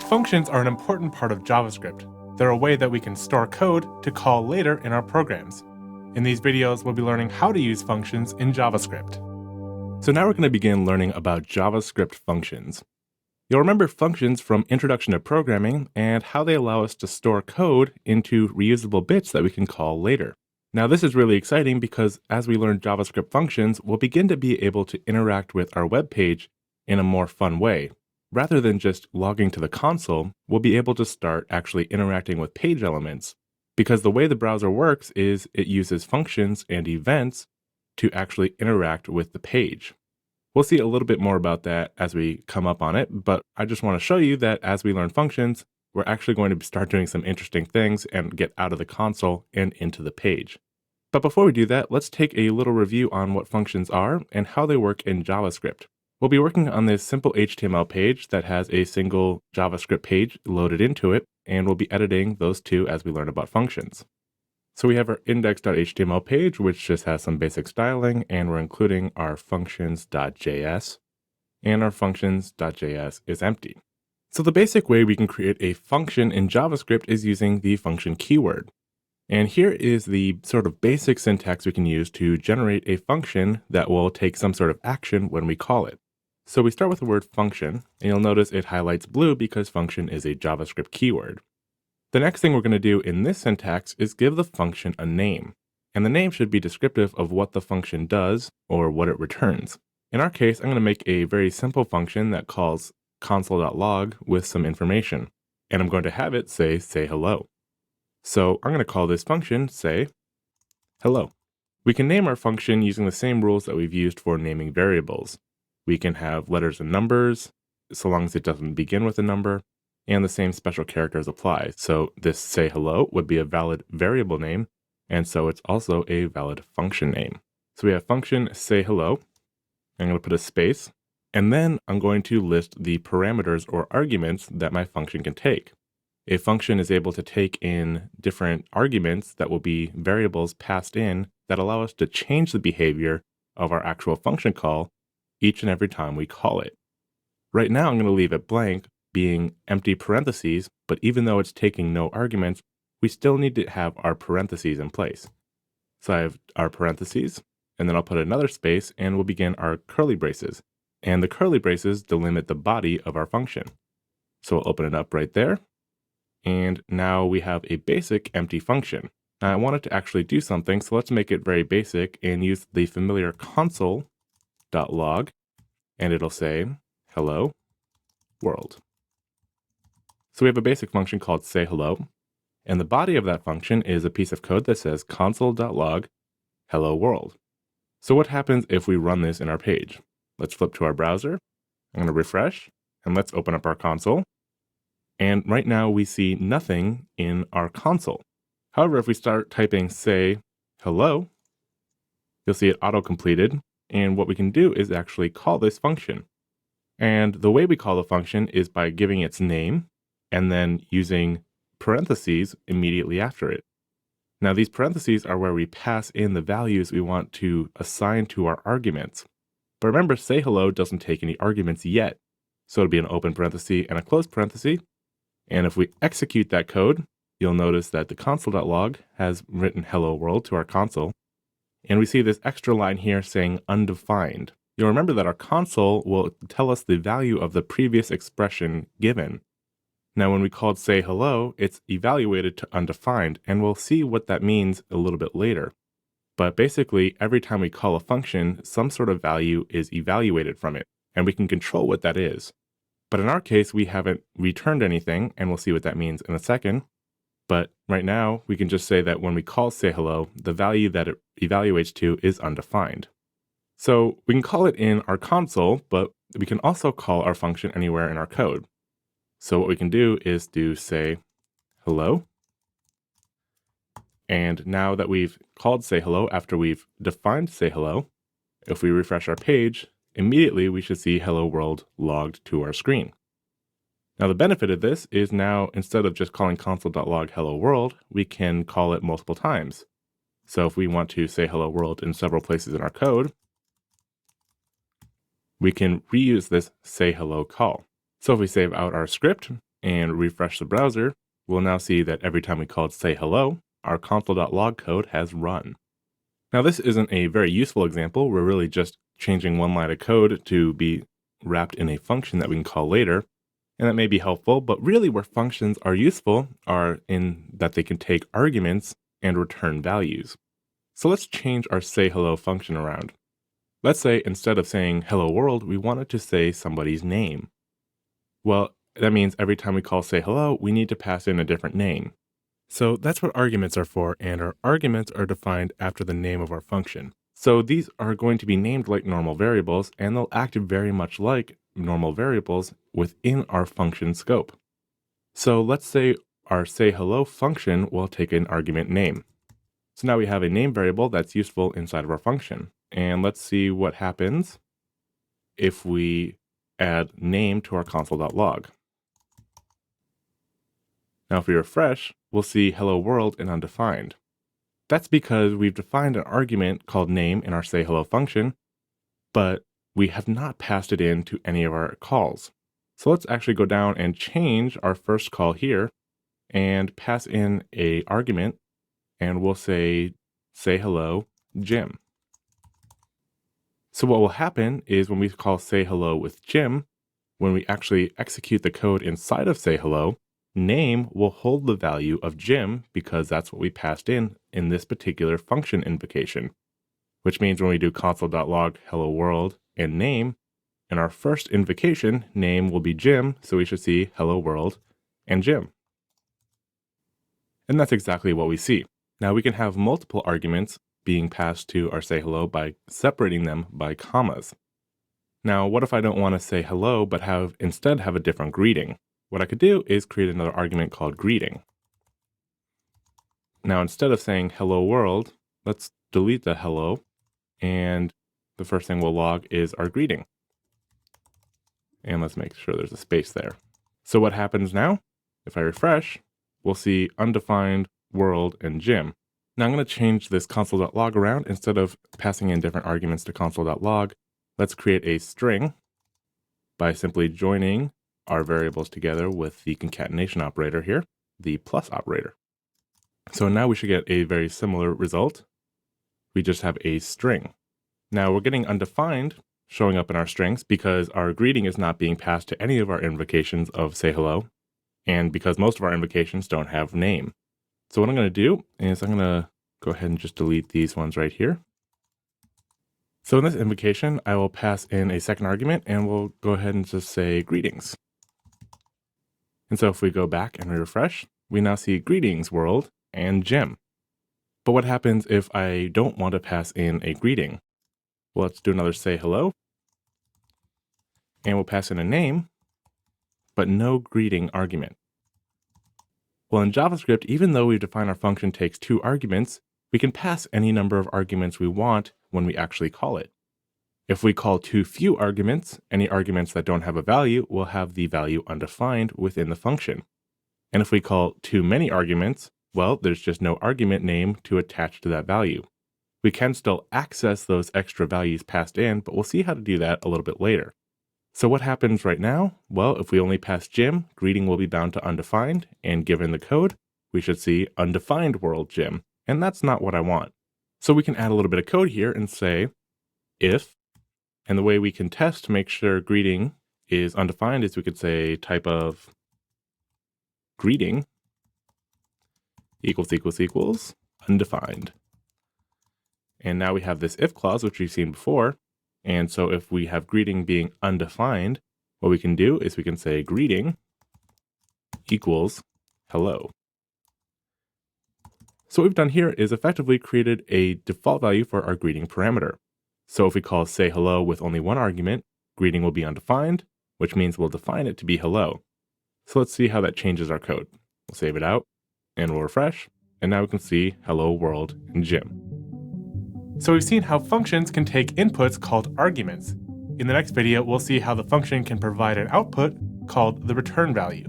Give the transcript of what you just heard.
Functions are an important part of JavaScript. They're a way that we can store code to call later in our programs. In these videos, we'll be learning how to use functions in JavaScript. So now we're going to begin learning about JavaScript functions. You'll remember functions from Introduction to Programming and how they allow us to store code into reusable bits that we can call later. Now this is really exciting because as we learn JavaScript functions, we'll begin to be able to interact with our web page in a more fun way. Rather than just logging to the console, we'll be able to start actually interacting with page elements. Because the way the browser works is it uses functions and events to actually interact with the page. We'll see a little bit more about that as we come up on it, but I just want to show you that as we learn functions, we're actually going to start doing some interesting things and get out of the console and into the page. But before we do that, let's take a little review on what functions are and how they work in JavaScript. We'll be working on this simple HTML page that has a single JavaScript page loaded into it, and we'll be editing those two as we learn about functions. So we have our index.html page, which just has some basic styling, and we're including our functions.js, and our functions.js is empty. So the basic way we can create a function in JavaScript is using the function keyword. And here is the sort of basic syntax we can use to generate a function that will take some sort of action when we call it. So we start with the word function, and you'll notice it highlights blue because function is a JavaScript keyword. The next thing we're going to do in this syntax is give the function a name, and the name should be descriptive of what the function does or what it returns. In our case, I'm going to make a very simple function that calls console.log with some information, and I'm going to have it say hello. So I'm going to call this function say hello. We can name our function using the same rules that we've used for naming variables. We can have letters and numbers, so long as it doesn't begin with a number, and the same special characters apply. So this say hello would be a valid variable name, and so it's also a valid function name. So we have function say hello. I'm going to put a space, and then I'm going to list the parameters or arguments that my function can take. A function is able to take in different arguments that will be variables passed in that allow us to change the behavior of our actual function call each and every time we call it. Right now, I'm going to leave it blank, being empty parentheses, but even though it's taking no arguments, we still need to have our parentheses in place. So I have our parentheses, and then I'll put another space, and we'll begin our curly braces. And the curly braces delimit the body of our function. So we'll open it up right there. And now we have a basic empty function. Now I want it to actually do something, so let's make it very basic and use the familiar console.log, and it'll say hello world. So we have a basic function called say hello, and the body of that function is a piece of code that says console.log hello world. So what happens if we run this in our page? Let's flip to our browser. I'm going to refresh, and let's open up our console. And right now we see nothing in our console. However, if we start typing say hello, you'll see it auto-completed. And what we can do is actually call this function. And the way we call the function is by giving its name and then using parentheses immediately after it. Now these parentheses are where we pass in the values we want to assign to our arguments. But remember, say hello doesn't take any arguments yet. So it'll be an open parenthesis and a closed parenthesis. And if we execute that code, you'll notice that the console.log has written hello world to our console. And we see this extra line here saying undefined. You'll remember that our console will tell us the value of the previous expression given. Now when we called say hello, it's evaluated to undefined, and we'll see what that means a little bit later. But basically, every time we call a function, some sort of value is evaluated from it, and we can control what that is. But in our case, we haven't returned anything, and we'll see what that means in a second. But right now, we can just say that when we call say hello, the value that it evaluates to is undefined. So we can call it in our console, but we can also call our function anywhere in our code. So what we can do is do say hello. And now that we've called say hello after we've defined say hello, if we refresh our page, immediately we should see hello world logged to our screen. Now the benefit of this is now instead of just calling console.log hello world, we can call it multiple times. So if we want to say hello world in several places in our code, we can reuse this say hello call. So if we save out our script and refresh the browser, we'll now see that every time we called say hello, our console.log code has run. Now this isn't a very useful example. We're really just changing one line of code to be wrapped in a function that we can call later. And that may be helpful, but really where functions are useful are in that they can take arguments and return values. So let's change our say hello function around. Let's say instead of saying hello world, we wanted to say somebody's name. Well, that means every time we call say hello, we need to pass in a different name. So that's what arguments are for, and our arguments are defined after the name of our function. So these are going to be named like normal variables, and they'll act very much like normal variables within our function scope. So let's say our say hello function will take an argument name. So now we have a name variable that's useful inside of our function. And let's see what happens if we add name to our console.log. Now if we refresh, we'll see hello world and undefined. That's because we've defined an argument called name in our say hello function, but we have not passed it into any of our calls. So let's actually go down and change our first call here and pass in an argument, and we'll say hello Jim. So what will happen is when we call say hello with Jim, when we actually execute the code inside of say hello, name will hold the value of Jim because that's what we passed in this particular function invocation, which means when we do console.log hello world and name, in our first invocation, name will be Jim, so we should see hello world and Jim. And that's exactly what we see. Now we can have multiple arguments being passed to our say hello by separating them by commas. Now, what if I don't want to say hello, but instead have a different greeting? What I could do is create another argument called greeting. Now, instead of saying hello world, let's delete the hello, and the first thing we'll log is our greeting. And let's make sure there's a space there. So what happens now? If I refresh, we'll see undefined world and Jim. Now I'm going to change this console.log around. Instead of passing in different arguments to console.log, let's create a string by simply joining our variables together with the concatenation operator here, the plus operator. So now we should get a very similar result. We just have a string. Now we're getting undefined showing up in our strings because our greeting is not being passed to any of our invocations of say hello, and because most of our invocations don't have name. So what I'm going to do is I'm going to go ahead and just delete these ones right here. So in this invocation, I will pass in a second argument and we'll go ahead and just say greetings. And so if we go back and refresh, we now see greetings world and Jim. But what happens if I don't want to pass in a greeting? Well, let's do another say hello. And we'll pass in a name, but no greeting argument. Well, in JavaScript, even though we've defined our function takes 2 arguments, we can pass any number of arguments we want when we actually call it. If we call too few arguments, any arguments that don't have a value will have the value undefined within the function. And if we call too many arguments, well, there's just no argument name to attach to that value. We can still access those extra values passed in, but we'll see how to do that a little bit later. So what happens right now? Well, if we only pass Jim, greeting will be bound to undefined, and given the code, we should see undefined world Jim, and that's not what I want. So we can add a little bit of code here and say if, and the way we can test to make sure greeting is undefined is we could say type of greeting equals undefined. And now we have this if clause, which we've seen before. And so if we have greeting being undefined, what we can do is we can say greeting equals hello. So what we've done here is effectively created a default value for our greeting parameter. So if we call say hello with only one argument, greeting will be undefined, which means we'll define it to be hello. So let's see how that changes our code. We'll save it out and we'll refresh. And now we can see hello world and Jim. So we've seen how functions can take inputs called arguments. In the next video, we'll see how the function can provide an output called the return value.